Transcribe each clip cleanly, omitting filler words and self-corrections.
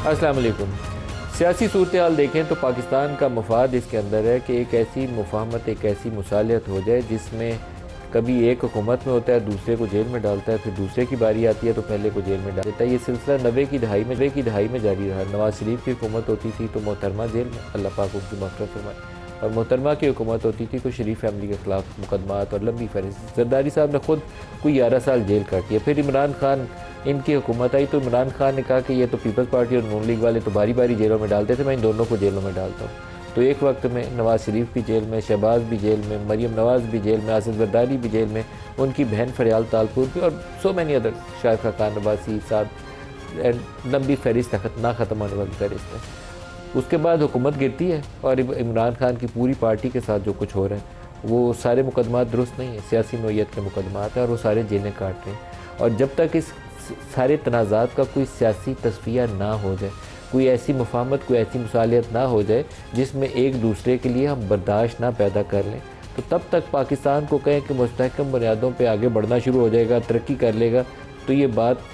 अस्सलाम वालेकुम। सियासी सूरत हाल देखें तो पाकिस्तान का मफाद इसके अंदर है कि एक ऐसी मुफाहमत, एक ऐसी मुसालियत हो जाए जिसमें कभी एक हुकूमत में होता है, दूसरे को जेल में डालता है, फिर दूसरे की बारी आती है तो पहले को जेल में डाल देता है। ये सिलसिला 90 की दहाई में जारी रहा। नवाज शरीफ की हुकूमत होती थी तो मोहतरमा जेल में, अल्लाह पाक उनकी मग़फ़िरत फरमाए, और मोहतरमा की हुकूमत होती थी तो शरीफ फैमिली के ख़िलाफ़ मुकदमात और लंबी फहरिस्त। जरदारी साहब ने खुद कोई 11 साल जेल काटी है। फिर इमरान खान इनकी हुकूमत आई तो इमरान खान ने कहा कि ये तो पीपल्स पार्टी और नून लीग वाले तो बारी बारी जेलों में डालते थे, मैं इन दोनों को जेलों में डालता हूँ। तो एक वक्त में नवाज शरीफ भी जेल में, शहबाज भी जेल में, मरीम नवाज़ भी जेल में, आसिफ जरदारी भी जेल में, उनकी बहन फरियाल तालपुर भी, और सो मैनी अदर, शायद खान नवासी साहब, लंबी फहरिस्त ना ख़त्म होने वाली फहरिस्त है। उसके बाद हुकूमत गिरती है और इमरान खान की पूरी पार्टी के साथ जो कुछ हो रहा है वो सारे मुकदमात दुरुस्त नहीं है, सियासी नोयत के मुकदमात हैं और वो सारे जेलें काट रहे हैं। और जब तक इस सारे तनाज़ात का कोई सियासी तस्फिया ना हो जाए, कोई ऐसी मुफाहमत, कोई ऐसी मुसालियत ना हो जाए जिसमें एक दूसरे के लिए हम बर्दाश्त ना पैदा कर लें, तो तब तक पाकिस्तान को कहें कि मुस्तहकम बुनियादों पर आगे बढ़ना शुरू हो जाएगा, तरक्की कर लेगा, तो ये बात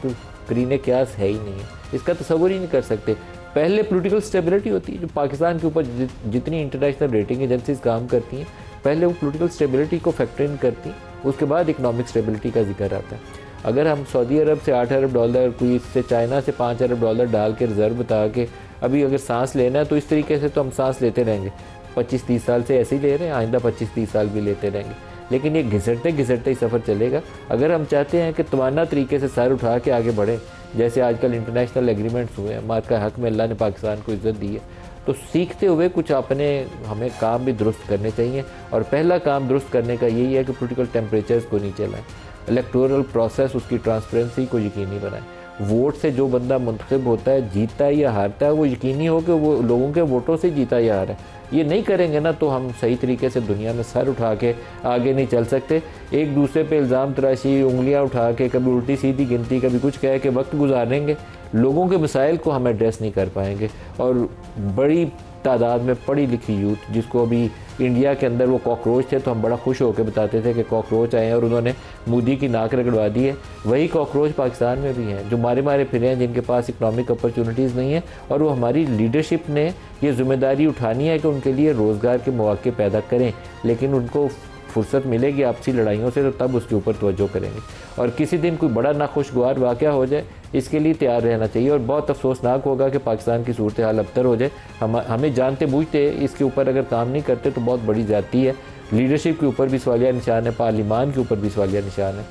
करीने क्यास है ही नहीं है। इसका तसव्वुर ही नहीं कर सकते। पहले पॉलिटिकल स्टेबिलिटी होती है, जो पाकिस्तान के ऊपर जितनी इंटरनेशनल रेटिंग एजेंसीज काम करती हैं, पहले वो पॉलिटिकल स्टेबिलिटी को फैक्टर इन करती हैं, उसके बाद इकनॉमिक स्टेबिलिटी का जिक्र आता है। अगर हम सऊदी अरब से $8 अरब, कोई इससे चाइना से $5 अरब डाल के रिजर्व बता के अभी अगर सांस लेना है तो इस तरीके से तो हम सांस लेते रहेंगे। 25-30 साल से ऐसे ही ले रहे हैं, आइंदा 25-30 साल भी लेते रहेंगे, लेकिन ये घिसटते घिसटते ही सफ़र चलेगा। अगर हम चाहते हैं कि तवाना तरीके से सर उठा के आगे बढ़ें, जैसे आजकल इंटरनेशनल एग्रीमेंट्स हुए हैं, मात का हक़ में अल्लाह ने पाकिस्तान को इज़्ज़त दी है, तो सीखते हुए कुछ अपने हमें काम भी दुरुस्त करने चाहिए। और पहला काम दुरुस्त करने का यही है कि पॉलिटिकल टेम्परेचर्स को नीचे लाएँ, इलेक्टोरल प्रोसेस, उसकी ट्रांसपेरेंसी को यकीनी बनाएं। वोट से जो बंदा मुंतखब होता है, जीतता है या हारता है, वो यकीनी हो कि वो लोगों के वोटों से जीता या हारा है। ये नहीं करेंगे ना तो हम सही तरीके से दुनिया में सर उठा के आगे नहीं चल सकते। एक दूसरे पे इल्ज़ाम तराशी, उंगलियां उठा के, कभी उल्टी सीधी गिनती, कभी कुछ कह के वक्त गुजारेंगे, लोगों के मसाइल को हम एड्रेस नहीं कर पाएंगे। और बड़ी तादाद में पढ़ी लिखी यूथ, जिसको अभी इंडिया के अंदर वो कॉकरोच थे तो हम बड़ा खुश होकर बताते थे कि कॉकरोच आए हैं और उन्होंने मोदी की नाक रगड़वा दी है, वही कॉकरोच पाकिस्तान में भी हैं जो मारे मारे फिरे हैं, जिनके पास इकनॉमिक अपॉर्चुनिटीज़ नहीं है। और वो हमारी लीडरशिप ने ये ज़िम्मेदारी उठानी है कि उनके लिए रोज़गार के मौके पैदा करें, लेकिन उनको फुर्सत मिलेगी आपसी लड़ाइयों से तो तब उसके ऊपर तवज्जो करेंगे। और किसी दिन कोई बड़ा नाखुशगवार वाक़या हो जाए, इसके लिए तैयार रहना चाहिए। और बहुत अफसोसनाक होगा कि पाकिस्तान की सूरत हाल अबतर हो जाए। हमें जानते बूझते इसके ऊपर अगर काम नहीं करते तो बहुत बड़ी ज़्यादती है। लीडरशिप के ऊपर भी सवालिया निशान है, पार्लिमान के ऊपर भी सवालिया निशान है।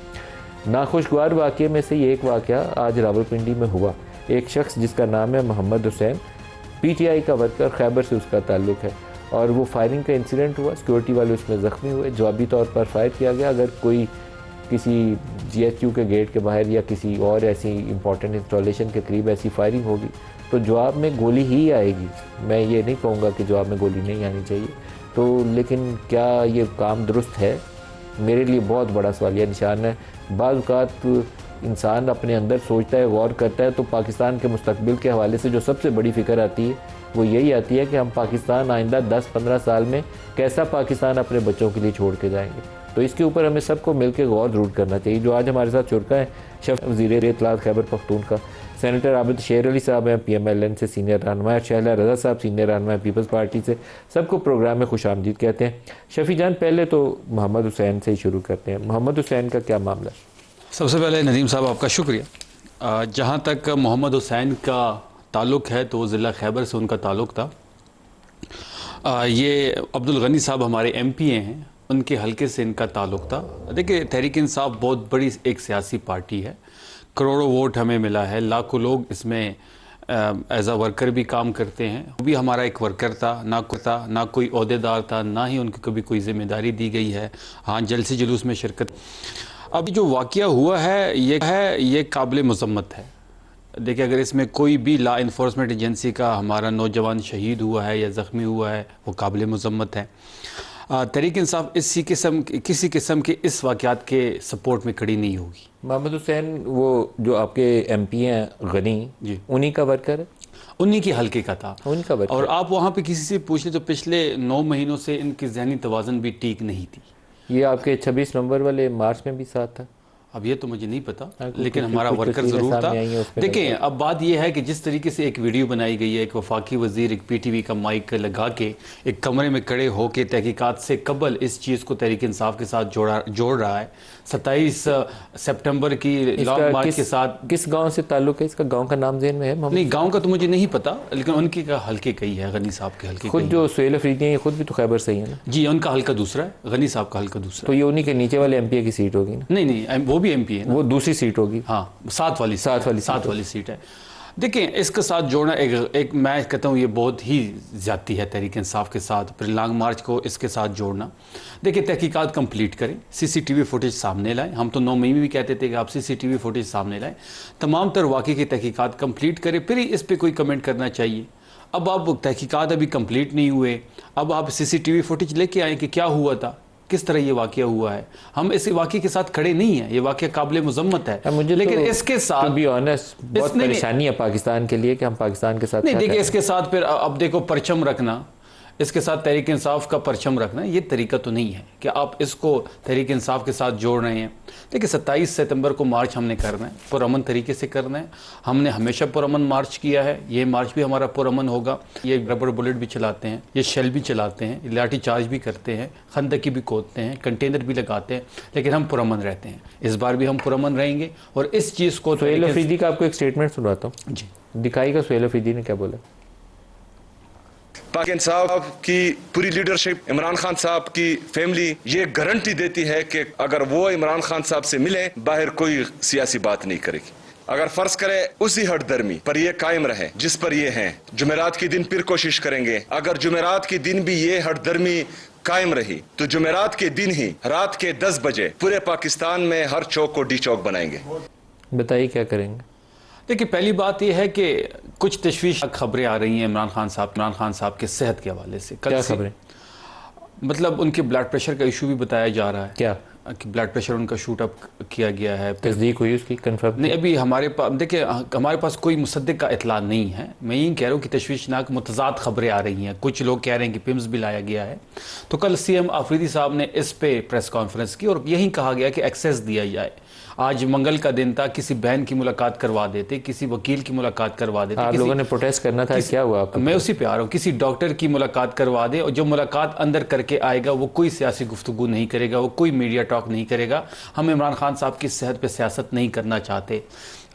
नाखुशगवार वाक़े में से ये एक वाक़या आज रावलपिंडी में हुआ। एक शख्स जिसका नाम है मोहम्मद हुसैन, PTI का वर्कर, खैबर से उसका ताल्लुक़ है, और वो फायरिंग का इंसिडेंट हुआ, सिक्योरिटी वाले उसमें ज़ख्मी हुए, जवाबी तौर पर फायर किया गया। अगर कोई किसी GHQ के गेट के बाहर या किसी और ऐसी इंपॉर्टेंट इंस्टॉलेशन के करीब ऐसी फायरिंग होगी तो जवाब में गोली ही आएगी। मैं ये नहीं कहूँगा कि जवाब में गोली नहीं आनी चाहिए, तो लेकिन क्या ये काम दुरुस्त है? मेरे लिए बहुत बड़ा सवालिया निशान है। बाज़ औक़ात इंसान अपने अंदर सोचता है, गौर करता है, तो पाकिस्तान के मुस्तकबिल के हवाले से जो सबसे बड़ी फ़िक्र आती है वो यही आती है कि हम पाकिस्तान आइंदा 10-15 साल में कैसा पाकिस्तान अपने बच्चों के लिए छोड़ के जाएंगे। तो इसके ऊपर हमें सबको मिलकर गौर ज़रूर करना चाहिए। जो आज हमारे साथ शुरका है, वज़ीर इत्तलात खैबर पख्तूनख्वा सेनेटर आबिद शेर अली साहब हैं, PMLN से सीनियर रहनुमा, शहला रज़ा साहब सीनियर रहनुमा पीपल्स पार्टी से, सबको प्रोग्राम में खुश आमदीद कहते हैं। शफ़ी जान, पहले तो मोहम्मद हुसैन से ही शुरू करते हैं। मोहम्मद हुसैन का क्या मामला? सबसे पहले नदीम साहब आपका शुक्रिया। जहाँ तक मोहम्मद हुसैन का ताल्लुक़ है तो ज़िला खैबर से उनका ताल्लुक़ था। ये अब्दुल गनी साहब हमारे MP हैं, उनके हलके से इनका ताल्लुक़ था। देखिए, तहरीक इंसाफ बहुत बड़ी एक सियासी पार्टी है, करोड़ों वोट हमें मिला है, लाखों लोग इसमें एज आ वर्कर भी काम करते हैं। वो भी हमारा एक वर्कर था, ना कोई ओहदेदार था, ना ही उनको कभी कोई जिम्मेदारी दी गई है। हाँ, जलसे जुलूस में शिरकत। अभी जो वाक़या हुआ है ये काबिल मज़म्मत है। देखिए, अगर इसमें कोई भी लॉ इन्फोर्समेंट एजेंसी का हमारा नौजवान शहीद हुआ है या ज़ख्मी हुआ है, वो काबिल मज़म्मत है। तहरीक इंसाफ किसी किस्म के इस वाक़यात के सपोर्ट में खड़ी नहीं होगी। मोहम्मद हुसैन वो जो आपके MP हैं गनी जी, उन्हीं का वर्कर है, उन्हीं के हल्के का था, उन्हीं का वर्कर। और आप वहाँ पे किसी से पूछ लें तो पिछले 9 महीनों से इनकी ज़हनी तवाज़ुन भी ठीक नहीं थी। ये आपके 26 नवंबर वाले मार्च में भी साथ था। अब ये तो मुझे नहीं पता, कुछ- लेकिन कुछ- हमारा कुछ वर्कर तस्वीरें ज़रूर था। सामने आई हैं, उस पे देखें, अब बात ये है कि जिस तरीके से एक वीडियो बनाई गई है, एक वफाकी वजीर एक पीटीवी का माइक लगा के एक कमरे में खड़े होकर तहकीकात से कबल इस चीज़ को तहरीक इंसाफ के साथ जोड़ रहा है। 27 सितंबर की लॉन्ग मार्च के साथ। किस गांव से ताल्लुक है इसका? गांव का नाम ज़हन में है? नहीं, गांव का तो मुझे नहीं पता, लेकिन उनके का हल्के कई है, गनी साहब के हल्के खुद कई जो सुहेल अफरीदी हैं ये खुद भी तो खैबर से ही है ना? जी, उनका हल्का दूसरा है, गनी साहब का हल्का दूसरा तो ये उन्हीं के नीचे वाले एमपीए की सीट होगी ना? नहीं, वो भी एमपी है ना। वो दूसरी सीट होगी। हाँ, सात वाली सीट है। देखिए, इसके साथ जोड़ना एक मैं कहता हूँ ये बहुत ही ज़्यादती है तहरीक इंसाफ के साथ, फिर लॉन्ग मार्च को इसके साथ जोड़ना। देखिए, तहकीकात कंप्लीट करें, सीसीटीवी फुटेज सामने लाएं। हम तो 9 मई में भी कहते थे कि आप सीसीटीवी फुटेज सामने लाएं, तमाम तर वाक़े की तहकीकात कंप्लीट करें, फिर ही इस पर कोई कमेंट करना चाहिए। अब आप तहकीकात अभी कंप्लीट नहीं हुए, अब आप सीसीटीवी फुटेज लेके आए कि क्या हुआ था, किस तरह ये वाक़या हुआ है। हम इस वाक़े के साथ खड़े नहीं हैं, ये वाक़या काबिल मुज़म्मत है, मुझे लेकिन तो, इसके साथ बी ऑनेस्ट बहुत परेशानी है पाकिस्तान के लिए कि हम पाकिस्तान के साथ नहीं। देखिए, इसके साथ फिर अब देखो परचम रखना, इसके साथ तहरीक इंसाफ का परचम रखना, ये तरीका तो नहीं है कि आप इसको तहरीक इंसाफ के साथ जोड़ रहे हैं। देखिए, 27 सितंबर को मार्च हमने करना है, पुरअमन तरीके से करना है। हमने हमेशा पुरअमन मार्च किया है, ये मार्च भी हमारा पुरअमन होगा। ये रबर बुलेट भी चलाते हैं, ये शेल भी चलाते हैं, लाठी चार्ज भी करते हैं, खंदकी भी खोदते हैं, कंटेनर भी लगाते हैं, लेकिन हम पुरअमन रहते हैं। इस बार भी हम पुरअमन रहेंगे और इस चीज़ को। सुहेल अफरीदी का आपको एक स्टेटमेंट सुनाता हूँ जी, दिखाइएगा सुहेल अफरीदी ने क्या बोला। पाक इंसाफ की पूरी लीडरशिप, इमरान खान साहब की फैमिली ये गारंटी देती है कि अगर वो इमरान खान साहब से मिले, बाहर कोई सियासी बात नहीं करेगी। अगर फर्ज करे उसी हट दर्मी पर ये कायम रहे जिस पर ये हैं, जुमेरात के दिन फिर कोशिश करेंगे। अगर जुमेरात के दिन भी ये हट दर्मी कायम रही तो जुमेरात के दिन ही रात के 10 बजे पूरे पाकिस्तान में हर चौक को डी चौक बनाएंगे। बताइए क्या करेंगे? देखिए, पहली बात यह है कि कुछ तशवीश खबरें आ रही हैं इमरान खान साहब के सेहत के हवाले से। क्या खबरें? मतलब उनके ब्लड प्रेशर का इशू भी बताया जा रहा है। क्या कि ब्लड प्रेशर उनका शूट अप किया गया है। तस्दीक हुई उसकी? कंफर्म नहीं, अभी हमारे पास देखिए, हमारे पास कोई मुसद्दिक का इतला नहीं है। मैं यही कह रहा हूँ कि तशवीशनाक मुतज़ाद खबरें आ रही हैं। कुछ लोग कह रहे हैं कि पिम्स भी लाया गया है। तो कल सीएम आफरीदी साहब ने इस पे प्रेस कॉन्फ्रेंस की और यही कहा गया कि एक्सेस दिया जाए। आज मंगल का दिन था, किसी बहन की मुलाकात करवा देते, किसी वकील की मुलाकात करवा देते। आप लोगों ने प्रोटेस्ट करना था, क्या हुआ आपको? मैं उसी पे आ रहा हूँ, किसी डॉक्टर की मुलाकात करवा दे और जो मुलाकात अंदर करके आएगा वो कोई सियासी गुफ्तगू नहीं करेगा, वो कोई मीडिया टॉक नहीं करेगा। हम इमरान खान साहब की सेहत पे सियासत नहीं करना चाहते।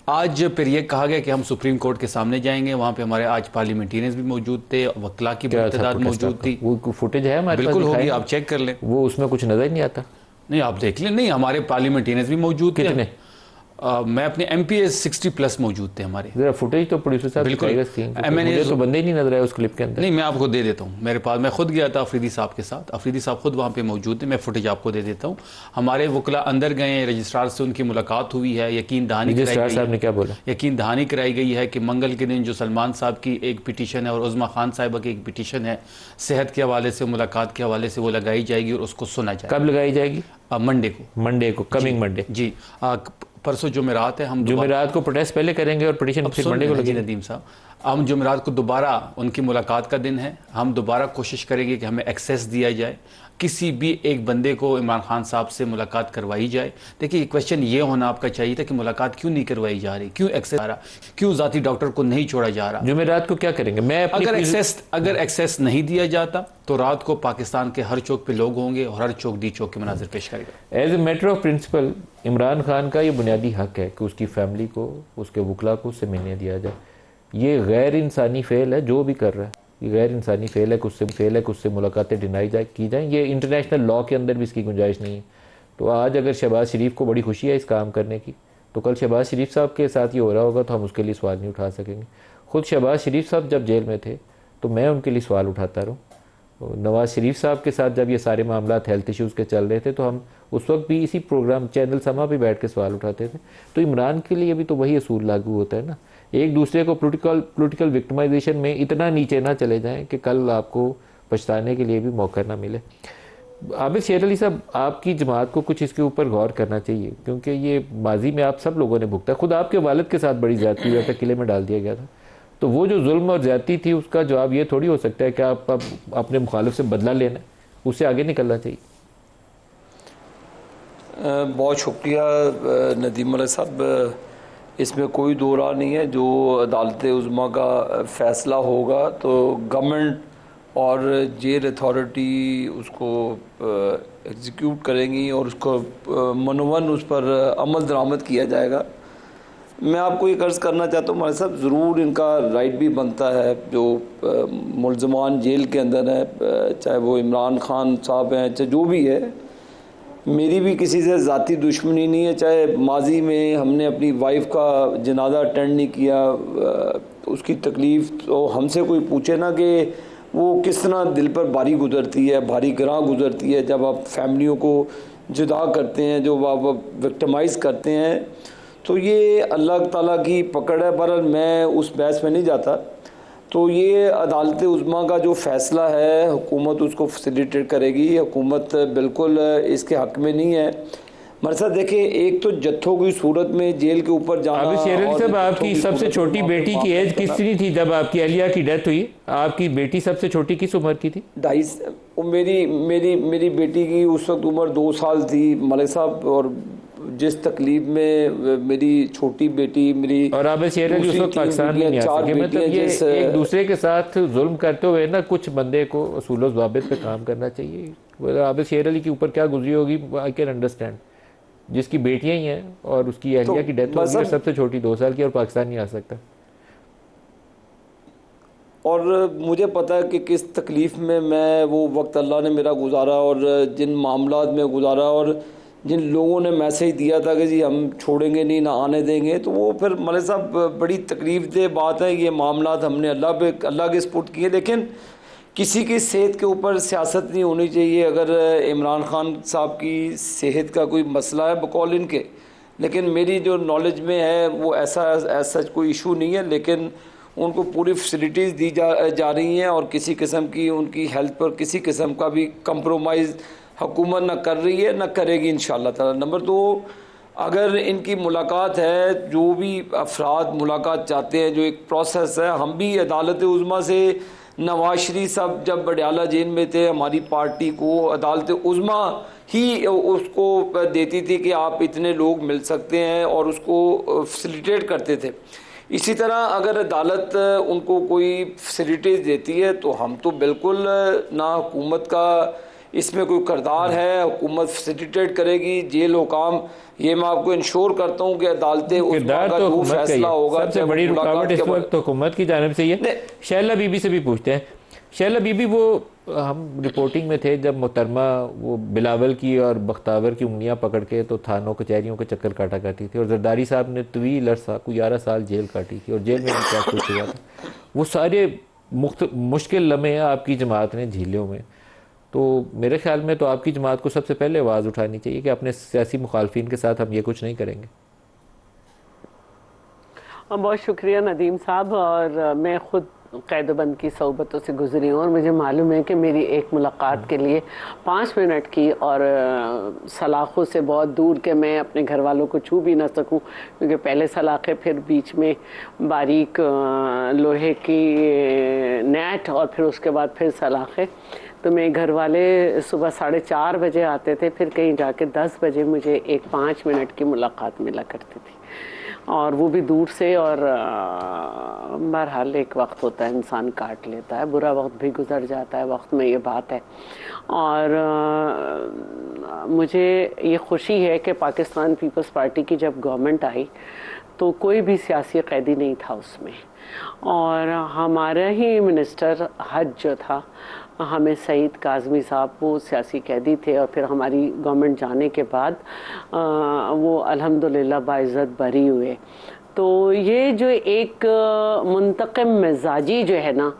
आज फिर ये कहा गया कि हम सुप्रीम कोर्ट के सामने जाएंगे। वहाँ पे हमारे आज पार्लियामेंटेरियंस भी मौजूद थे, वकला की तादाद मौजूद थी। वो फुटेज है हमारे पास? बिल्कुल होगी, आप चेक कर लें। वो उसमें कुछ नजर नहीं आता? नहीं, आप देख लें। नहीं, हमारे पार्लियामेंटेरियंस भी मौजूद थे। कितने? मैं अपने MPs 60+ मौजूद थे हमारे। जरा फुटेज तो प्रोड्यूसर साहब मुझे तो बंदे ही नहीं नजर आए उस क्लिप के अंदर। नहीं, मैं आपको दे देता हूँ मेरे पास। मैं खुद गया था अफरीदी साहब के साथ, अफरीदी साहब खुद वहाँ पे मौजूद थे। मैं फुटेज आपको दे देता हूँ। हमारे वकला अंदर गए, रजिस्ट्रार से उनकी मुलाकात हुई है। यकीन दहानी कराई गई है कि मंगल के दिन जो सलमान साहब की एक पिटीशन है और उज़मा खान साहिबा की एक पिटीशन है, सेहत के हवाले से, मुलाकात के हवाले से, वो लगाई जाएगी और उसको सुना जाएगा। कब लगाई जाएगी? मंडे को कमिंग मंडे जी। परसों जुमेरात है। हम जुमेरात को प्रोटेस्ट पहले करेंगे और पिटीशन फिर मंडे को लगेगी। नदीम साहब, हम जुमेरात को दोबारा उनकी मुलाकात का दिन है। हम दोबारा कोशिश करेंगे कि हमें एक्सेस दिया जाए, किसी भी एक बंदे को इमरान खान साहब से मुलाकात करवाई जाए। देखिए, क्वेश्चन ये होना आपका चाहिए था कि मुलाकात क्यों नहीं करवाई जा रही, क्यों एक्सेस आ रहा, क्यों जाती डॉक्टर को नहीं छोड़ा जा रहा। जुमेरात को क्या करेंगे? मैं अगर एक्सेस नहीं दिया जाता तो रात को पाकिस्तान के हर चौक पे लोग होंगे और हर चौक डी चौक के मनाजिर पेश करेगा। As a matter of principle Imran Khan का ये बुनियादी हक है कि उसकी फैमिली को, उसके वकला को उससे मिलने दिया जाए। ये गैर इंसानी फेल है जो भी कर रहा है, ये गैर इंसानी फेल है कि उससे मुलाकातें डिनाई की जाएँ। ये इंटरनेशनल लॉ के अंदर भी इसकी गुंजाइश नहीं है। तो आज अगर शहबाज शरीफ को बड़ी खुशी है इस काम करने की, तो कल शहबाज शरीफ साहब के साथ ये हो रहा होगा तो हम उसके लिए सवाल नहीं उठा सकेंगे। खुद शहबाज शरीफ साहब जब जेल में थे तो मैं उनके लिए सवाल उठाता रहूँ। नवाज़ शरीफ साहब के साथ जब ये सारे मामला हेल्थ इश्यूज़ के चल रहे थे तो हम उस वक्त भी इसी प्रोग्राम चैनल समा पे बैठ के सवाल उठाते थे। तो इमरान के लिए भी तो वही असूल लागू होता है ना, एक दूसरे को पॉलिटिकल विक्टिमाइजेशन में इतना नीचे ना चले जाएं कि कल आपको पछताने के लिए भी मौका ना मिले। आबिद शेर अली साहब, आपकी जमात को कुछ इसके ऊपर गौर करना चाहिए, क्योंकि ये माजी में आप सब लोगों ने भुगता। खुद आपके वालिद के साथ बड़ी ज़्यादती हुआ था, किले में डाल दिया गया था। तो वो जो जुल्म और ज़्यादती थी उसका जवाब ये थोड़ी हो सकता है कि आप अपने मुखालिफ से बदला लेना, उससे आगे निकलना चाहिए। बहुत शुक्रिया नदीम मलिक साहब। इसमें कोई दो राह नहीं है, जो अदालत उज़्मा का फ़ैसला होगा तो गवर्नमेंट और जेल अथॉरिटी उसको एग्जीक्यूट करेंगी और उसको मनोवन उस पर अमल दरामद किया जाएगा। मैं आपको ये अर्ज़ करना चाहता हूँ मलिक साहब, ज़रूर इनका राइट भी बनता है, जो मुलज़मान जेल के अंदर है, चाहे वो इमरान खान साहब हैं, चाहे जो भी है। मेरी भी किसी से ज़ाती दुश्मनी नहीं है, चाहे माजी में हमने अपनी वाइफ का जनाजा अटेंड नहीं किया, उसकी तकलीफ़ तो हमसे कोई पूछे ना कि वो किस तरह दिल पर भारी गुजरती है, भारी ग्रां गुजरती है जब आप फैमिलियों को जुदा करते हैं, जो आप विक्टिमाइज़ करते हैं। तो ये अल्लाह ताला की पकड़ है। बहरहाल मैं उस बहस में नहीं जाता। तो ये अदालत उज़्मा का जो फ़ैसला है, हुकूमत उसको फैसिलिटेट करेगी। हुकूमत बिल्कुल इसके हक़ में नहीं है। मगर साहब देखिए, एक तो जत्थों की सूरत में जेल के ऊपर जाना। आबिद शेर अली साहब, आपकी सबसे छोटी बेटी की एज कितनी थी जब आपकी अलिया की डेथ हुई? आपकी बेटी सबसे छोटी किस उम्र की थी? 2.5। मेरी बेटी की उस वक्त उम्र 2 साल थी मलिक साहब। और जिस तकलीफ में मेरी छोटी बेटी मेरी और आबिद शेर अली उस वक्त पाकिस्तान में नहीं आ सके। मतलब ये एक दूसरे के साथ जुल्म करते हुए ना कुछ बंदे को असूल व ज़ाबित पे काम करना चाहिए। आबिद शेर अली के ऊपर क्या गुजरी होगी, आई कैन अंडरस्टैंड। जिसकी बेटियां ही हैं और उसकी अहलिया की डेथ हो गई और सबसे छोटी 2 साल की, और पाकिस्तान नहीं आ सकता। और मुझे पता है कि किस तकलीफ़ में मैं वो वक्त अल्लाह ने मेरा गुजारा, और जिन मामलात में गुजारा, और जिन लोगों ने मैसेज दिया था कि जी हम छोड़ेंगे नहीं, ना आने देंगे, तो वो फिर मलिक साहब बड़ी तकलीफ़ दे बात है। ये मामलात हमने अल्लाह के सपुर्द किए, लेकिन किसी की सेहत के ऊपर सियासत नहीं होनी चाहिए। अगर इमरान खान साहब की सेहत का कोई मसला है बकौल इनके, लेकिन मेरी जो नॉलेज में है वो ऐसा कोई इशू नहीं है, लेकिन उनको पूरी फैसिलिटीज़ दी जा रही हैं और किसी किस्म की उनकी हेल्थ पर किसी किस्म का भी कंप्रोमाइज़ हुकूमत न कर रही है, न करेगी इंशाअल्लाह ताला। नंबर 2, अगर इनकी मुलाकात है, जो भी अफराद मुलाकात चाहते हैं, जो एक प्रोसेस है, हम भी अदालत उज़्मा से नवाज शरीफ साहब जब बडियाला जेल में थे, हमारी पार्टी को अदालत उज़्मा ही उसको देती थी कि आप इतने लोग मिल सकते हैं, और उसको फैसिलिटेट करते थे। इसी तरह अगर अदालत उनको कोई फैसिलिटीज़ देती है तो हम तो बिल्कुल ना, हुकूमत का इसमें कोई किरदार है, हुकूमत फैसिलिटेट करेगी। जेल हुकाम, ये मैं आपको इंश्योर करता हूँ कि अदालतें किरदार तो जो फैसला होगा, सबसे बड़ी रुकावट इस वक्त हुकूमत की जानिब से ये। शैला बीबी से भी पूछते हैं। शैला बीबी, वो हम रिपोर्टिंग में थे जब मोहतरमा वो बिलावल की और बख्तावर की उंगलियां पकड़ के तो थानों कचहरियों के चक्कर काटा करती थी, और जरदारी साहब ने तवील अरसा को 11 साल जेल काटी थी, और जेल में क्या कुछ हुआ था। वो सारे मुश्किल लम्हे आपकी जमात ने झीलों में। तो मेरे ख्याल में तो आपकी जमात को सबसे पहले आवाज़ उठानी चाहिए कि अपने सियासी मुखालफिन के साथ हम ये कुछ नहीं करेंगे। बहुत शुक्रिया नदीम साहब। और मैं ख़ुद कैदबंद की सोबतों से गुजरी हूँ, और मुझे मालूम है कि मेरी एक मुलाकात के लिए 5 मिनट की और सलाखों से बहुत दूर के मैं अपने घर वालों को छू भी ना सकूं, क्योंकि पहले सलाखें, फिर बीच में बारीक लोहे की नेट, और फिर उसके बाद फिर सलाखें। तो मेरे घर वाले सुबह 4:30 बजे आते थे, फिर कहीं जाके 10 बजे मुझे एक 5 मिनट की मुलाकात मिला करती थी, और वो भी दूर से। और बहरहाल एक वक्त होता है, इंसान काट लेता है, बुरा वक्त भी गुजर जाता है, वक्त में ये बात है। और मुझे ये खुशी है कि पाकिस्तान पीपल्स पार्टी की जब गवर्नमेंट आई तो कोई भी सियासी कैदी नहीं था उसमें, और हमारा ही मिनिस्टर हज जो था हमें सईद काज़मी साहब, वो सियासी कैदी थे, और फिर हमारी गवर्नमेंट जाने के बाद वो अल्हम्दुलिल्लाह बाइज़्ज़त बरी हुए। तो ये जो एक मुंतक़िम मिजाजी जो है ना,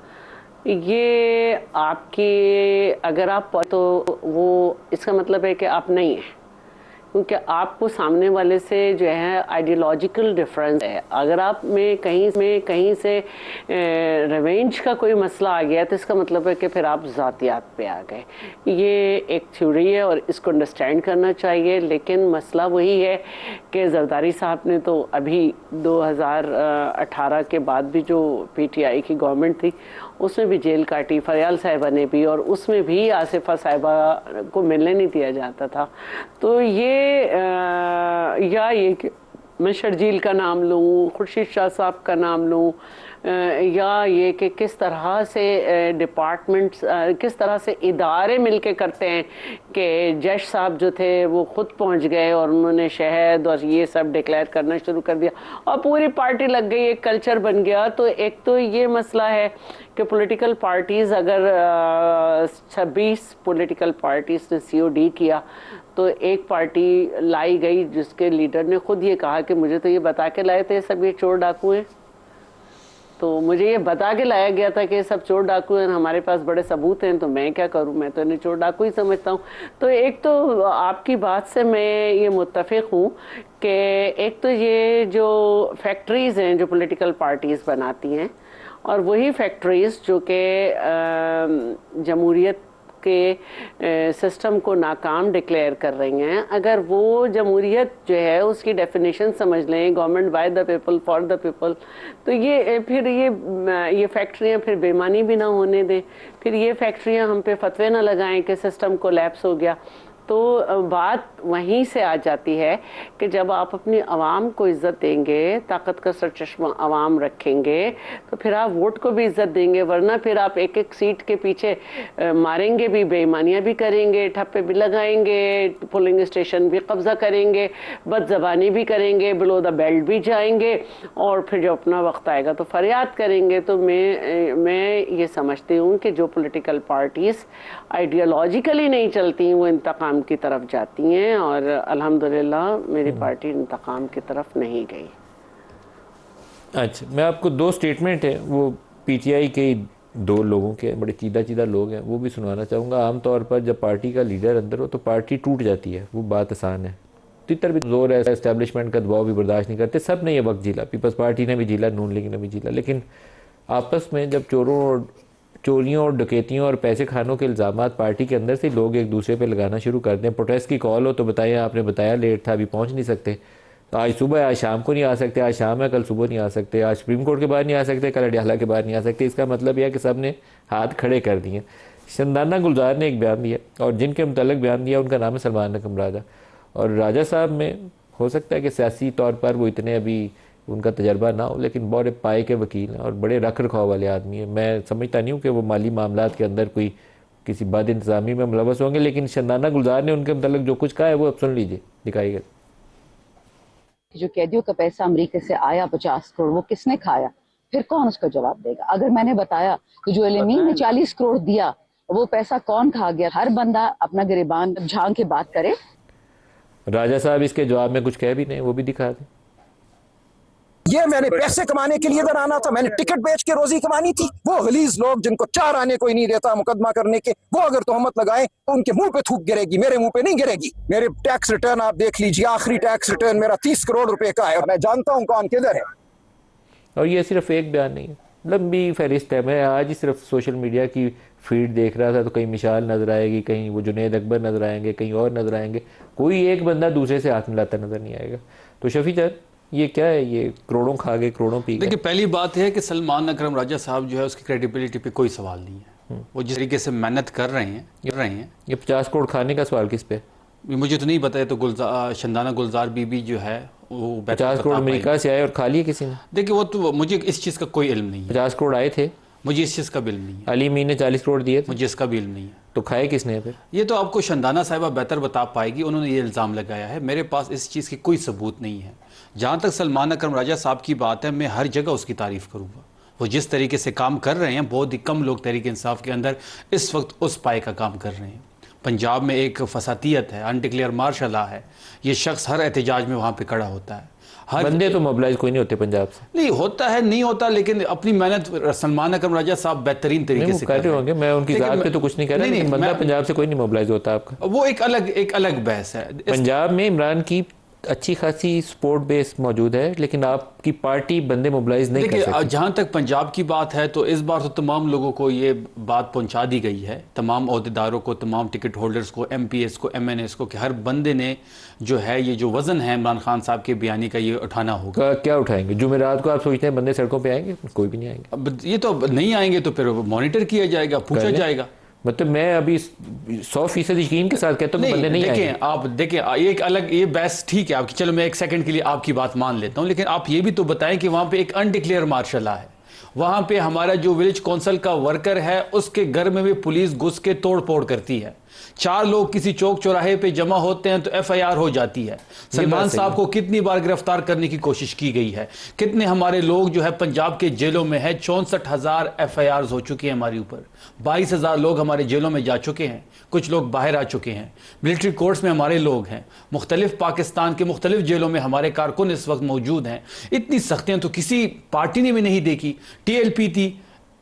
ये आपकी अगर आप तो वो इसका मतलब है कि आप नहीं हैं, क्योंकि आपको सामने वाले से जो है आइडियोलॉजिकल डिफरेंस है। अगर आप में कहीं से रिवेंज का कोई मसला आ गया तो इसका मतलब है कि फिर आप ज़ातियात पे आ गए। ये एक थ्योरी है और इसको अंडरस्टैंड करना चाहिए। लेकिन मसला वही है कि जरदारी साहब ने तो अभी 2018 के बाद भी जो PTI की गवर्नमेंट थी उसमें भी जेल काटी, फरियाल साहिबा ने भी, और उसमें भी आसिफा साहिबा को मिलने नहीं दिया जाता था। तो ये या ये कि मैं शर्जील का नाम लूँ, खुर्शीद शाह साहब का नाम लूँ, या ये कि किस तरह से डिपार्टमेंट्स, किस तरह से इदारे मिलके करते हैं कि जज साहब जो थे वो ख़ुद पहुंच गए और उन्होंने शहद और ये सब डिक्लेयर करना शुरू कर दिया और पूरी पार्टी लग गई, एक कल्चर बन गया। तो एक तो ये मसला है कि पॉलिटिकल पार्टीज़, अगर 26 पॉलिटिकल पार्टीज़ ने COD किया तो एक पार्टी लाई गई जिसके लीडर ने खुद ये कहा कि मुझे तो ये बता के लाए थे सब ये चोर डाकू हैं, तो मुझे ये बता के लाया गया था कि सब चोर डाकू हैं, हमारे पास बड़े सबूत हैं, तो मैं क्या करूं, मैं तो इन्हें चोर डाकू ही समझता हूं। तो एक तो आपकी बात से मैं ये मुत्तफिक हूं कि एक तो ये जो फैक्ट्रीज़ हैं जो पॉलिटिकल पार्टीज़ बनाती हैं, और वही फैक्ट्रीज़ जो कि जमहूरियत के सिस्टम को नाकाम डिक्लेयर कर रही हैं, अगर वो जमहूरियत जो है उसकी डेफिनेशन समझ लें, government by the people for the people, तो ये फिर ये फैक्ट्रियाँ फिर बेईमानी भी ना होने दें, फिर ये फैक्ट्रियाँ हम पे फतवे ना लगाएं कि सिस्टम कोलैप्स हो गया। तो बात वहीं से आ जाती है कि जब आप अपनी आवाम को इज़्ज़त देंगे, ताकत का सरचश्मा आवाम रखेंगे, तो फिर आप वोट को भी इज़्ज़त देंगे, वरना फिर आप एक एक सीट के पीछे मारेंगे भी, बेईमानियाँ भी करेंगे, ठप्पे भी लगाएंगे, पोलिंग स्टेशन भी कब्ज़ा करेंगे, बदज़बानी भी करेंगे, बिलो द बेल्ट भी जाएंगे, और फिर जब अपना वक्त आएगा तो फरियाद करेंगे। तो मैं ये समझती हूँ कि जो पॉलिटिकल पार्टीज़ आइडियोलॉजिकली नहीं चलती वो इंतकाम की तरफ जाती हैं, और अल्हम्दुलिल्लाह मेरी पार्टी इंतकाम की तरफ नहीं गई। अच्छा, मैं आपको 2 स्टेटमेंट है वो PTI के 2 लोगों के, बड़े चीदा लोग हैं, वो भी सुनाना चाहूँगा। आमतौर पर जब पार्टी का लीडर अंदर हो तो पार्टी टूट जाती है, वो बात आसान है। तितर भी जोर है, एस्टेब्लिशमेंट का दबाव भी बर्दाश्त नहीं करते, सब ने ये वक्त झीला, पीपल्स पार्टी ने भी झीला, नून लीग ने भी झीला, लेकिन आपस में जब चोरियों और डकैतियों और पैसे खानों के इल्ज़ामात पार्टी के अंदर से लोग एक दूसरे पे लगाना शुरू कर दें, प्रोटेस्ट की कॉल हो तो बताइए, आपने बताया लेट था, अभी पहुंच नहीं सकते, तो आज सुबह, आज शाम को नहीं आ सकते, आज शाम है कल सुबह नहीं आ सकते, आज सुप्रीम कोर्ट के बाहर नहीं आ सकते, कल अडियाला के बाहर नहीं आ सकते। इसका मतलब यह है कि सब ने हाथ खड़े कर दिए। शंदाना गुलजार ने एक बयान दिया, और जिनके मुतल्लिक बयान दिया उनका नाम है सलमान अकरम राजा, और राजा साहब में हो सकता है कि सियासी तौर पर वो इतने अभी उनका तजर्बा ना हो, लेकिन बड़े पाए के वकील हैं और बड़े रख रखाव वाले आदमी हैं। मैं समझता नहीं हूँ कि वो माली मामलात के अंदर कोई किसी बद इंतज़ामी में मुलवस होंगे, लेकिन शंदाना गुलजार ने उनके मतलब जो कुछ कहा है वो अब सुन लीजिए, दिखाइएगा। जो कैदियों का पैसा अमेरिका से आया 50 करोड़, वो किसने खाया, फिर कौन उसका जवाब देगा? अगर मैंने बताया कि जो एलएमई ने 40 करोड़ दिया, वो पैसा कौन खा गया? हर बंदा अपना गिरेबान झांक के बात करे। राजा साहब इसके जवाब में कुछ कह भी नहीं, वो भी दिखा दें। ये मैंने पैसे कमाने के लिए इधर आना था, मैंने टिकट बेच के रोजी कमानी थी। वो गलीज लोग जिनको 4 आने कोई नहीं देता मुकदमा करने के, वो अगर तोहमत लगाए तो उनके मुंह पे थूक गिरेगी, मेरे मुंह पे नहीं गिरेगी। मेरे टैक्स रिटर्न आप देख लीजिए, आखिरी टैक्स रिटर्न मेरा 30 करोड़ रुपए का है, और मैं जानता हूं कौन किधर है। और ये सिर्फ एक बयान नहीं है, लंबी फहरिस्त है। मैं आज ही सिर्फ सोशल मीडिया की फीड देख रहा था तो कहीं मिसाल नजर आएगी, कहीं वो जुनैद अकबर नजर आएंगे, कहीं और नजर आएंगे, कोई एक बंदा दूसरे से हाथ मिलाता नजर नहीं आएगा। तो शफी जान, ये क्या है, ये करोड़ों खा गए करोड़ों पी गए। देखिए, पहली बात है कि सलमान अकरम राजा साहब जो है उसकी क्रेडिबिलिटी पे कोई सवाल नहीं है। वो जिस तरीके से मेहनत कर रहे हैं ये 50 करोड़ खाने का सवाल किस पे? मुझे तो नहीं पता है। तो शंदाना गुलजार बीबी जो है वो 50 करोड़ अमेरिका से आए और खा लिए किसी ने? देखिए, वो तो मुझे इस चीज़ का कोई इल्म नहीं है। 50 करोड़ आए थे, मुझे इस चीज़ का भी इल्म नहीं है। अली मीर ने 40 करोड़ दिए थे, मुझे इसका भी इल्म नहीं है। तो खाए किसने फिर? ये तो आपको शंदाना साहिबा बेहतर बता पाएगी, उन्होंने ये इल्ज़ाम लगाया है। मेरे पास इस चीज़ की कोई सबूत नहीं है। जहाँ तक सलमान अकरम राजा साहब की बात है, मैं हर जगह उसकी तारीफ़ करूँगा। वो जिस तरीके से काम कर रहे हैं, बहुत ही कम लोग तहरीक इंसाफ के अंदर इस वक्त उस पाए का काम कर रहे हैं। पंजाब में एक फसातियत है, अनडिक्लेयर मार्शल लॉ है, ये शख्स हर एहतजाज में वहाँ पे खड़ा होता है। हर बंदे तो मोबिलाइज कोई नहीं होते पंजाब से। नहीं होता है, नहीं होता, लेकिन अपनी मेहनत सलमान अकरम राजा साहब बेहतरीन तरीके से कर रहे होंगे। मैं उनकी जात पे तो कुछ नहीं कह रहा, लेकिन बंदा पंजाब से कोई नहीं मोबिलाइज होता आपका। वो एक अलग बहस है। पंजाब में इमरान की अच्छी खासी सपोर्ट बेस मौजूद है, लेकिन आपकी पार्टी बंदे मोबिलाइज नहीं कर देखिए, सकती। जहाँ तक पंजाब की बात है तो इस बार तो तमाम लोगों को ये बात पहुंचा दी गई है, तमाम अहदेदारों को, तमाम टिकट होल्डर्स को, MPs को, MNAs को, कि हर बंदे ने जो है ये जो वज़न है इमरान खान साहब के बयानी का ये उठाना होगा। क्या उठाएंगे? जुमेरात को आप सोचते हैं बंदे सड़कों पे आएंगे? कोई भी नहीं आएंगे। अब ये तो अब नहीं आएंगे तो फिर मॉनिटर किया जाएगा, पूछा जाएगा। मतलब मैं अभी 100% यकीन के साथ कहता हूँ बंदे नहीं आएंगे। देखें, आप देखें, एक अलग ये बहस ठीक है आपकी, चलो मैं एक सेकंड के लिए आपकी बात मान लेता हूँ, लेकिन आप ये भी तो बताएं कि वहां पे एक अनडिक्लेयर मार्शल लॉ है, वहां पे हमारा जो विलेज काउंसिल का वर्कर है उसके घर में भी पुलिस घुस के तोड़ फोड़ करती है, 4 लोग किसी चौक चौराहे पे जमा होते हैं तो FIR हो जाती है। सलमान साहब को कितनी बार गिरफ्तार करने की कोशिश की गई है, कितने हमारे लोग जो है पंजाब के जेलों में है, 64,000 FIRs हो चुकी हैं हमारे ऊपर, 22,000 लोग हमारे जेलों में जा चुके हैं, कुछ लोग बाहर आ चुके हैं, मिलिट्री कोर्ट्स में हमारे लोग हैं, मुख्तलिफ पाकिस्तान के मुख्तलिफ जेलों में हमारे कारकुन इस वक्त मौजूद हैं। इतनी सख्तियां तो किसी पार्टी ने भी नहीं देखी। TLP थी,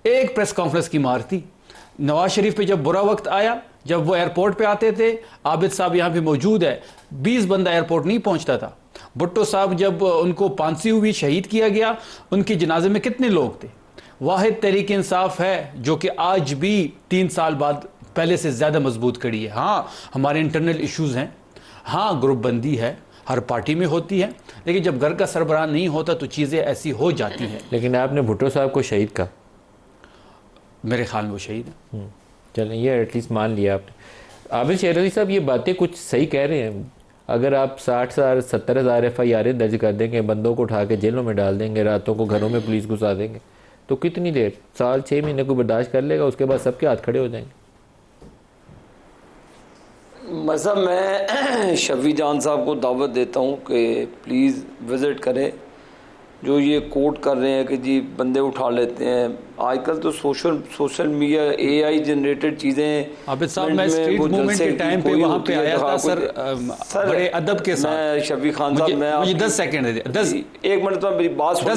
एक प्रेस कॉन्फ्रेंस की मार थी। नवाज शरीफ पे जब बुरा वक्त आया, जब वो एयरपोर्ट पे आते थे, आबिद साहब यहाँ पे मौजूद है, 20 बंदा एयरपोर्ट नहीं पहुंचता था। भुट्टो साहब जब उनको फांसी हुई, शहीद किया गया, उनके जनाजे में कितने लोग थे? वाहिद तहरीक इंसाफ है जो कि आज भी 3 साल बाद पहले से ज्यादा मजबूत खड़ी है। हाँ, हमारे इंटरनल इश्यूज हैं, हाँ ग्रुप बंदी है, हर पार्टी में होती है, लेकिन जब घर का सरबराह नहीं होता तो चीजें ऐसी हो जाती हैं। लेकिन आपने भुट्टो साहब को शहीद कहा, मेरे ख्याल में वो शहीद है। चलें, ये एटलीस्ट मान लिया आपने। आबिद शेर अली साहब ये बातें कुछ सही कह रहे हैं। अगर आप 60,000 70,000 FIR दर्ज कर देंगे, बंदों को उठा के जेलों में डाल देंगे, रातों को घरों में पुलिस घुसा देंगे, तो कितनी देर, साल 6 महीने को बर्दाश्त कर लेगा? उसके बाद सबके हाथ खड़े हो जाएंगे। मतलब मैं शफी जान साहब को दावत देता हूँ कि प्लीज़ विज़िट करें। जो ये कोट कर रहे हैं कि जी बंदे उठा लेते हैं, आजकल तो सोशल मीडिया AI जनरेटेड चीज़ें। आबिद साहब, मैं स्ट्रीट मूवमेंट के टाइम पे वहाँ पे आया था सर, बड़े अदब के साथ। मैं शफी खान साहब, मैं मुझे 10 सेकंड दे, 10 एक मिनट तो मेरी बात सुन।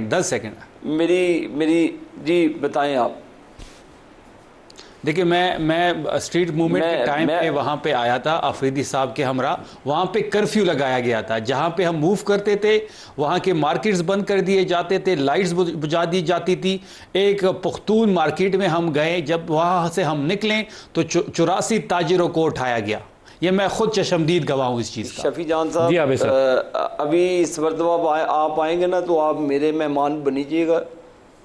10 सेकंड मेरी जी बताएं आप। देखिए, मैं स्ट्रीट मूवमेंट के टाइम पे वहाँ पे आया था, अफरीदी साहब के हमरा। वहाँ पे कर्फ्यू लगाया गया था, जहाँ पे हम मूव करते थे वहाँ के मार्केट्स बंद कर दिए जाते थे, लाइट्स बुझा दी जाती थी। एक पुख्तून मार्केट में हम गए, जब वहाँ से हम निकलें तो 84 ताजिरों को उठाया गया। ये मैं खुद चशमदीद गवाह हूँ इस चीज़ का। शफी जान साहब, अभी इस मरतबा आप आएंगे ना तो आप मेरे मेहमान बनीजिएगा।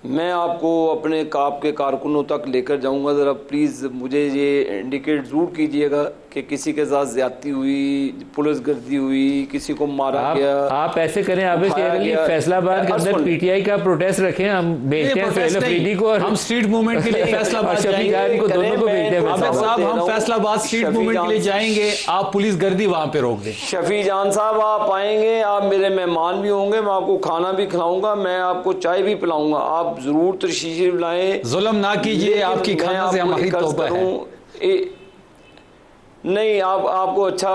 मैं आपको अपने काप के कारकुनों तक लेकर जाऊंगा। ज़रा प्लीज़ मुझे ये इंडिकेट ज़रूर कीजिएगा कि किसी के साथ ज्यादती हुई, पुलिस गर्दी हुई, किसी को मारा गया। आप ऐसे करें, आबिद शेर अली, फैसलाबाद के अंदर PTI का प्रोटेस्ट रखें, हम भेजते हैं सोहेल अफरीदी को, और हम स्ट्रीट मूवमेंट के लिए फैसलाबाद जाएंगे, को दोनों को भेजते हैं। आबिद साहब, हम फैसलाबाद स्ट्रीट मूवमेंट के लिए जाएंगे, आप पुलिस गर्दी वहां पे रोक दें। शफी जान साहब, आप आएंगे, आप मेरे मेहमान भी होंगे, मैं आपको खाना भी खिलाऊंगा, मैं आपको चाय भी पिलाऊंगा, आप जरूर तशरीफ लाएं। जुल्म ना कीजिए, आपकी खाना से हमारी तौबा है। नहीं, आपको अच्छा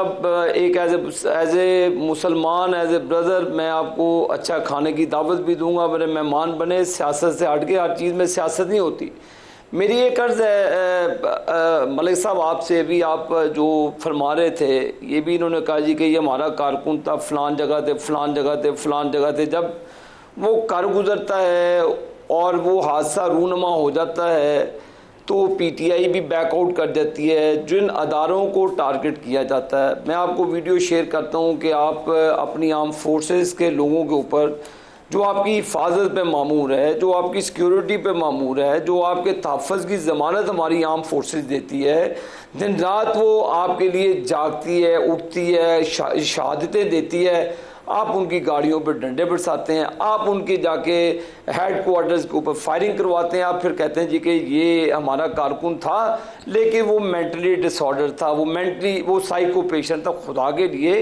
एक एज ए मुसलमान, एज ए ब्रदर, मैं आपको अच्छा खाने की दावत भी दूंगा। मेरे मेहमान बने, सियासत से हट के, हर चीज़ में सियासत नहीं होती। मेरी एक अर्ज़ है मलिक साहब आपसे, भी आप जो फरमा रहे थे, ये भी इन्होंने कहा जी कि ये हमारा कारकुन था, फ़लान जगह थे, फ़लान जगह थे, फ़लान जगह थे। जब वो कर गुजरता है और वो हादसा रूनमा हो जाता है तो PTI भी बैकआउट कर जाती है। जिन अदारों को टारगेट किया जाता है, मैं आपको वीडियो शेयर करता हूं कि आप अपनी आर्म फोर्सेस के लोगों के ऊपर जो आपकी हिफाजत पे मामूर है, जो आपकी सिक्योरिटी पे मामूर है, जो आपके तहफ़्फ़ुज़ की ज़मानत हमारी आर्म फोर्सेस देती है, दिन रात वो आपके लिए जागती है, उठती है, शहादतें देती है, आप उनकी गाड़ियों पर डंडे बरसाते हैं, आप उनके जाके हेड क्वार्टर्स के ऊपर फायरिंग करवाते हैं। आप फिर कहते हैं जी कि ये हमारा कारकुन था लेकिन वो मेंटली डिसऑर्डर था, वो साइको पेशेंट था। खुदा के लिए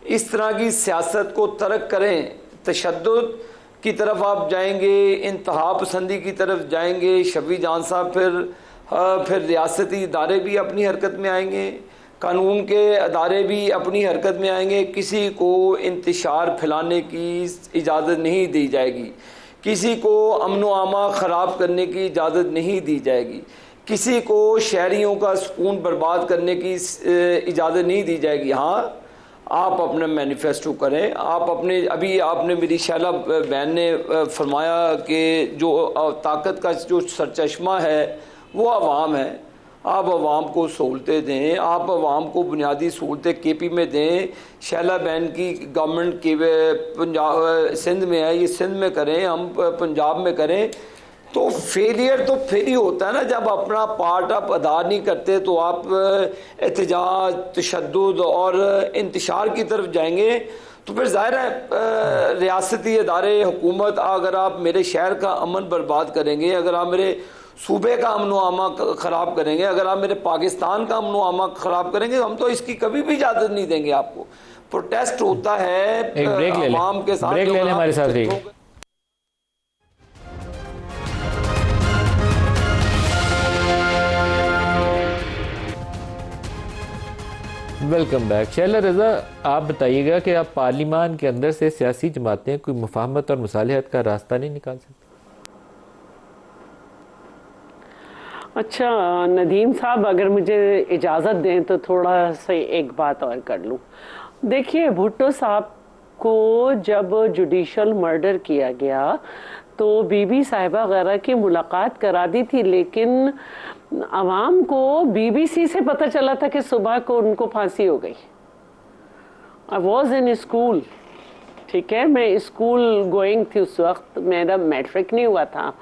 इस तरह की सियासत को तर्क करें। तशद्दुद की तरफ आप जाएंगे, इंतहा पसंदी की तरफ जाएंगे शफी जान साहब, फिर रियासती इदारे भी अपनी हरकत में आएंगे, कानून के अदारे भी अपनी हरकत में आएंगे। किसी को इंतशार फैलाने की इजाज़त नहीं दी जाएगी, किसी को अमन व अमा ख़राब करने की इजाज़त नहीं दी जाएगी, किसी को शहरियों का सुकून बर्बाद करने की इजाज़त नहीं दी जाएगी। हाँ, आप अपना मैनिफेस्टो करें, आप अपने, अभी आपने मेरी शैला बहन ने फरमाया कि जो ताकत का जो सरचश्मा है वो आवाम है। आप आवाम को सहूलतें दें, आप आवाम को बुनियादी सहूलतें केपी में दें। शैला बहन की गवर्नमेंट की पंजाब सिंध में है, ये सिंध में करें, हम पंजाब में करें। तो फेलियर तो फिर ही होता है ना, जब अपना पार्ट आप अदा नहीं करते तो आप एहतजाज, तशद्दुद और इंतशार की तरफ जाएंगे। तो फिर जाहिर है रियासती इदारे, हुकूमत, अगर आप मेरे शहर का अमन बर्बाद करेंगे, अगर आप मेरे सूबे का अमन आमा ख़राब करेंगे, अगर आप मेरे पाकिस्तान का अमन आमा ख़राब करेंगे, हम तो इसकी कभी भी इजाज़त नहीं देंगे आपको। प्रोटेस्ट होता है आवाम के साथ, ब्रेक ले लें हमारे साथ रहिए। Welcome back. शैला रज़ा, आप बताइएगा कि आप पार्लिमान के अंदर से सियासी जमातें कोई मुफाहमत और मुसालिहत का रास्ता नहीं निकाल सकती? अच्छा नदीम साहब, अगर मुझे इजाज़त दें तो थोड़ा सा एक बात और कर लूँ। देखिए, भुट्टो साहब को जब जुडिशल मर्डर किया गया तो बीबी साहिबा वगैरह की मुलाकात करा दी थी, लेकिन आवाम को बीबीसी से पता चला था कि सुबह को उनको फांसी हो गई। आई वॉज इन स्कूल, ठीक है, मैं स्कूल गोइंग थी उस वक्त, मेरा मैट्रिक नहीं हुआ था,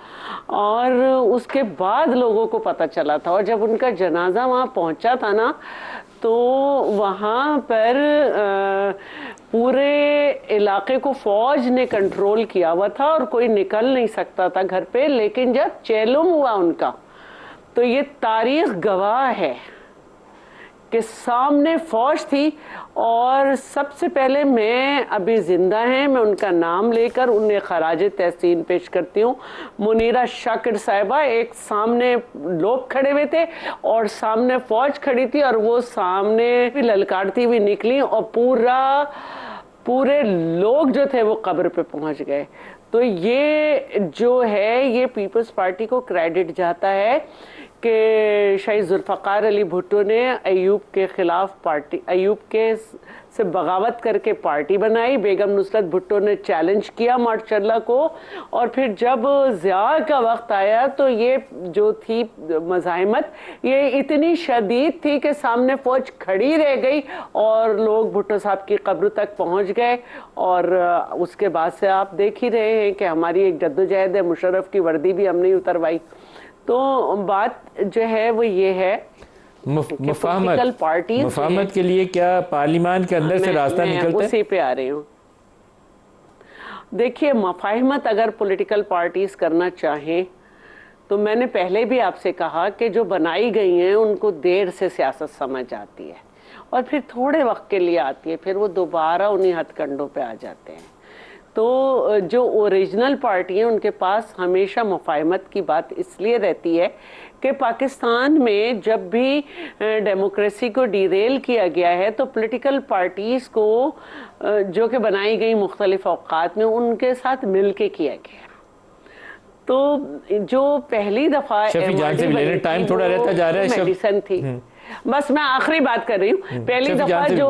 और उसके बाद लोगों को पता चला था। और जब उनका जनाजा वहाँ पहुँचा था ना, तो वहाँ पर पूरे इलाके को फौज ने कंट्रोल किया हुआ था और कोई निकल नहीं सकता था घर पे। लेकिन जब चेलुम हुआ उनका, तो ये तारीख गवाह है कि सामने फौज थी। और सबसे पहले, मैं अभी जिंदा हैं, मैं उनका नाम लेकर उन्हें खराज तहसीन पेश करती हूँ। मुनीरा शाकिर साहिबा, एक सामने लोग खड़े हुए थे और सामने फौज खड़ी थी, और वो सामने भी ललकारती हुई निकली और पूरे लोग जो थे वो कब्र पे पहुंच गए। तो ये जो है, ये पीपल्स पार्टी को क्रेडिट जाता है कि शहीद जुल्फ़िकार अली भुट्टो ने अयूब के खिलाफ पार्टी, अयूब के से बगावत करके पार्टी बनाई। बेगम नुसरत भुट्टो ने चैलेंज किया मार्शल्ला को, और फिर जब ज़िया का वक्त आया तो ये जो थी मज़ाहिमत, ये इतनी शदीद थी कि सामने फौज खड़ी रह गई और लोग भुट्टो साहब की कब्र तक पहुंच गए। और उसके बाद से आप देख ही रहे हैं कि हमारी एक जद्दोजहद है, मुशर्रफ की वर्दी भी हमने उतरवाई। तो बात जो है वो ये है, मुफाहमत के लिए क्या पार्लिमान के अंदर से रास्ता निकलता है? उसी पे आ रही हूँ। देखिए, मुफाहमत अगर पॉलिटिकल पार्टीज करना चाहें तो मैंने पहले भी आपसे कहा कि जो बनाई गई हैं उनको देर से सियासत समझ आती है और फिर थोड़े वक्त के लिए आती है, फिर वो दोबारा उन्हीं हथकंडों पे आ जाते हैं। तो जो ओरिजिनल पार्टी हैं उनके पास हमेशा मुफाहमत की बात इसलिए रहती है कि पाकिस्तान में जब भी डेमोक्रेसी को डिरेल किया गया है तो पॉलिटिकल पार्टीज़ को जो कि बनाई गई मुख्तलिफ औकात में उनके साथ मिल के किया गया। तो जो पहली दफ़ा टाइम थोड़ा रहता जा रहा है, मेडिसन थी। बस मैं आखिरी बात कर रही हूँ। पहली दफा जो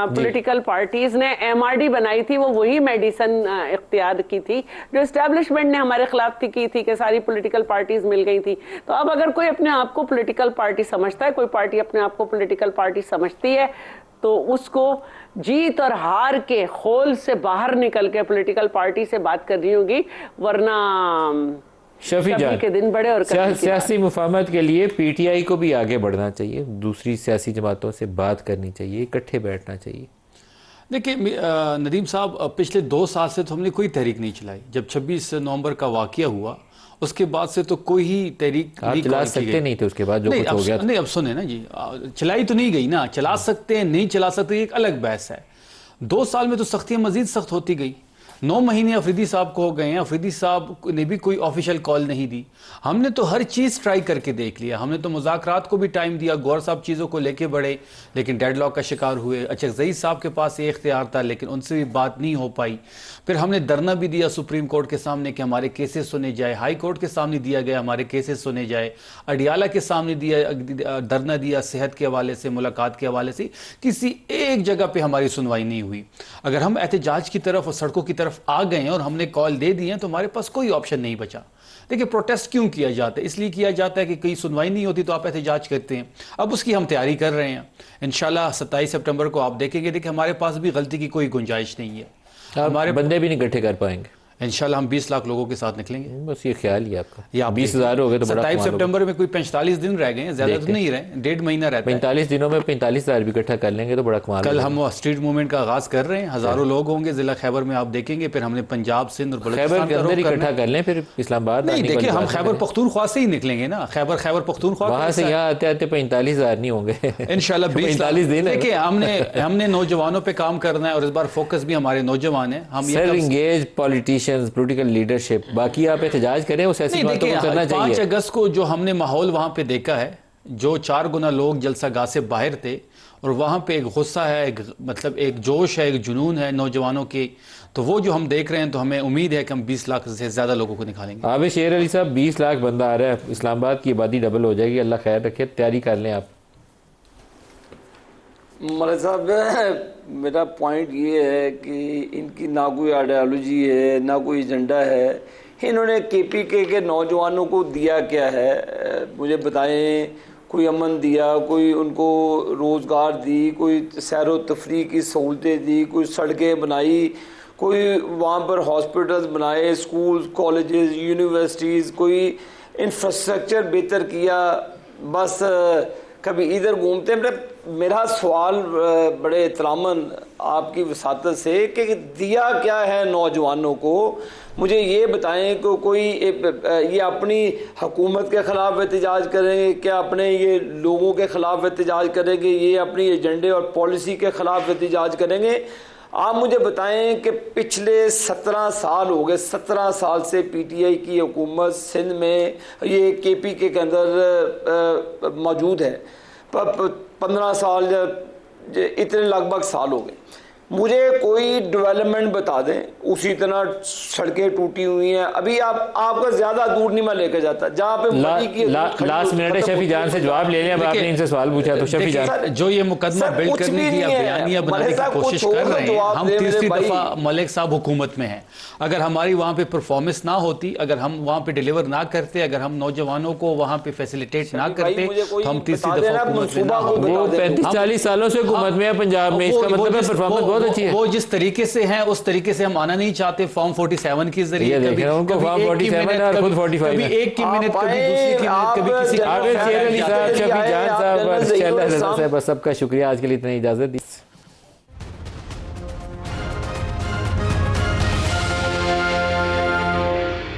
पॉलिटिकल पार्टीज ने एमआरडी बनाई थी वो वही मेडिसन इख्तियार की थी जो एस्टेब्लिशमेंट ने हमारे खिलाफ की थी कि सारी पॉलिटिकल पार्टीज मिल गई थी। तो अब अगर कोई अपने आप को पॉलिटिकल पार्टी समझता है, कोई पार्टी अपने आप को पॉलिटिकल पार्टी समझती है, तो उसको जीत और हार के खोल से बाहर निकल के पॉलिटिकल पार्टी से बात कर रही होगी, वरना शफी जान के दिन बड़े। और सियासी मुफाहमत के लिए पीटीआई को भी आगे बढ़ना चाहिए, दूसरी सियासी जमातों से बात करनी चाहिए, इकट्ठे बैठना चाहिए। देखिए नदीम साहब, पिछले 2 साल से तो हमने कोई तहरीक नहीं चलाई। जब 26 नवंबर का वाकया हुआ उसके बाद से तो कोई ही तहरीक नहीं चला सकते नहीं थे। उसके बाद जो कुछ हो गया नहीं, अब सुने ना जी, चलाई तो नहीं गई ना, चला सकते हैं नहीं चला सकते एक अलग बहस है। 2 साल में तो सख्तियां मजीद सख्त होती गई। 9 महीने अफरीदी साहब को हो गए हैं, अफरीदी साहब ने भी कोई ऑफिशियल कॉल नहीं दी। हमने तो हर चीज़ ट्राई करके देख लिया, हमने तो मुज़ाकरात को भी टाइम दिया, गौर साहब चीज़ों को लेके बढ़े लेकिन डेडलॉक का शिकार हुए। अच्छा ज़ईद साहब के पास ये इख्तियार था लेकिन उनसे भी बात नहीं हो पाई। फिर हमने धरना भी दिया सुप्रीम कोर्ट के सामने कि हमारे केसेस सुने जाए, हाई कोर्ट के सामने दिया गया हमारे केसेस सुने जाए, अडियाला के सामने दिया धरना दिया, सेहत के हवाले से, मुलाकात के हवाले से, किसी एक जगह पे हमारी सुनवाई नहीं हुई। अगर हम एहतजाज की तरफ और सड़कों की तरफ आ गए हैं और हमने कॉल दे दी है तो हमारे पास कोई ऑप्शन नहीं बचा। देखिए प्रोटेस्ट क्यों किया जाता है? इसलिए किया जाता है कि कहीं सुनवाई नहीं होती तो आप एहतजाज करते हैं। अब उसकी हम तैयारी कर रहे हैं, इंशाल्लाह 27 सितंबर को आप देखेंगे। देखिए हमारे पास भी गलती की कोई गुंजाइश नहीं है, हमारे बंदे भी नहीं इकट्ठे कर पाएंगे। इंशाल्लाह हम 20 लाख लोगों के साथ निकलेंगे। बस ये ख्याल ही आपका, या 20,000 हो गए तो बड़ा 27 कमाल होगा। सितंबर में कोई 45 दिन रह गए हैं, ज्यादा तो नहीं रहे, 1.5 महीना रहता है। 45 दिनों में 45,000 भी इकट्ठा कर लेंगे तो बड़ा कमाल कल होगा। हम स्ट्रीट मूवमेंट का आगाज कर रहे हैं, हजारों लोग होंगे जिला खैबर में, आप देखेंगे। फिर हमने पंजाब, सिंध और खैबर बलूचिस्तान के का अंदर रुख करना इकट्ठा है। कर लें, फिर इस्लामाबाद नहीं आने की देखिए हम बात खैबर करें। पख्तूनख्वा से ही निकलेंगे ना, खैबर पख्तूनख्वा वहां से यहाँ आते आते 45,000 नहीं होंगे इंशाल्लाह 45 दिन है। देखिए हमने नौजवानों पे काम करना है और इस बार फोकस भी हमारे नौजवान है। हम ये sir engage politicians, political leadership, बाकी आप एहतजाज करें, उस ऐसी नहीं बातों देखिए को करना 5 चाहिए। अगस्त को जो हमने माहौल वहां पे देखा है, जो 4 गुना लोग जलसा गाह से बाहर थे और वहां पे एक गुस्सा है, मतलब एक जोश है, एक जुनून है नौजवानों की, तो वो जो हम देख रहे हैं तो हमें उम्मीद है कि हम 20 लाख से ज्यादा लोगों को निकालेंगे। आबिद शेर अली साहब, 20 लाख बंदा आ रहा है, इस्लामाबाद की आबादी डबल हो जाएगी, अल्लाह खैर रखे, तैयारी कर लें आप। मलिक साहब मेरा पॉइंट ये है कि इनकी ना कोई आइडियोलॉजी है, ना कोई एजेंडा है। इन्होंने केपीके के नौजवानों को दिया क्या है, मुझे बताएं। कोई अमन दिया, कोई उनको रोज़गार दी, कोई सैर व तफरीह की सहूलतें दी, कोई सड़कें बनाई, कोई वहाँ पर हॉस्पिटल्स बनाए, स्कूल्स, कॉलेजेस, यूनिवर्सिटीज़, कोई इंफ्रास्ट्रक्चर बेहतर किया। बस कभी इधर घूमते। मेरा सवाल बड़े एहतरामन आपकी वसातत से कि दिया क्या है नौजवानों को, मुझे ये बताएं कि कोई ये अपनी हुकूमत के ख़िलाफ़ एहतजाज करेंगे क्या, अपने ये लोगों के ख़िलाफ़ एहतजाज करेंगे, ये अपनी एजेंडे और पॉलिसी के ख़िलाफ़ एहतजाज करेंगे? आप मुझे बताएं कि पिछले 17 साल हो गए, 17 साल से पीटीआई की हुकूमत सिंध में ये केपीके के अंदर मौजूद है। 15 साल इतने लगभग साल हो गए। मुझे कोई डेवलपमेंट बता दें, उसी तरह सड़कें टूटी हुई हैं। अभी आपका ज्यादा दूर नहीं मैं लेकर जाता, जहाँ पे लास्ट मिनट है, शफी जान से जवाब ले लें। अब आपने इनसे सवाल पूछा तो शफी जान, जो ये मुकदमा बिल्ड करने की बयानिया बनाने की कोशिश कर रहे हैं, हम तीसरी दफा मलिक साहब हुकूमत में हैं। अगर हमारी वहाँ पे परफॉर्मेंस ना होती, अगर हम वहाँ पे डिलीवर ना करते, अगर हम नौजवानों को वहाँ पे फैसिलिटेट ना करते तो हम तीसरी दफा हुकूमत में ना होते। वो 35-40 सालों से हुकूमत में है पंजाब में, इसका मतलब है परफॉर्मेंस बहुत अच्छी है। वो जिस तरीके से हैं उस तरीके से हम आना नहीं चाहते। फॉर्म 47 के जरिए कभी उनको फॉर्म 47 और खुद 45 कभी एक की मिनट, कभी दूसरी की मिनट, कभी किसी। आबिद शेर अली साहब, शफी जान साहब, सबका शुक्रिया। आज के लिए इतनी इजाजत दी।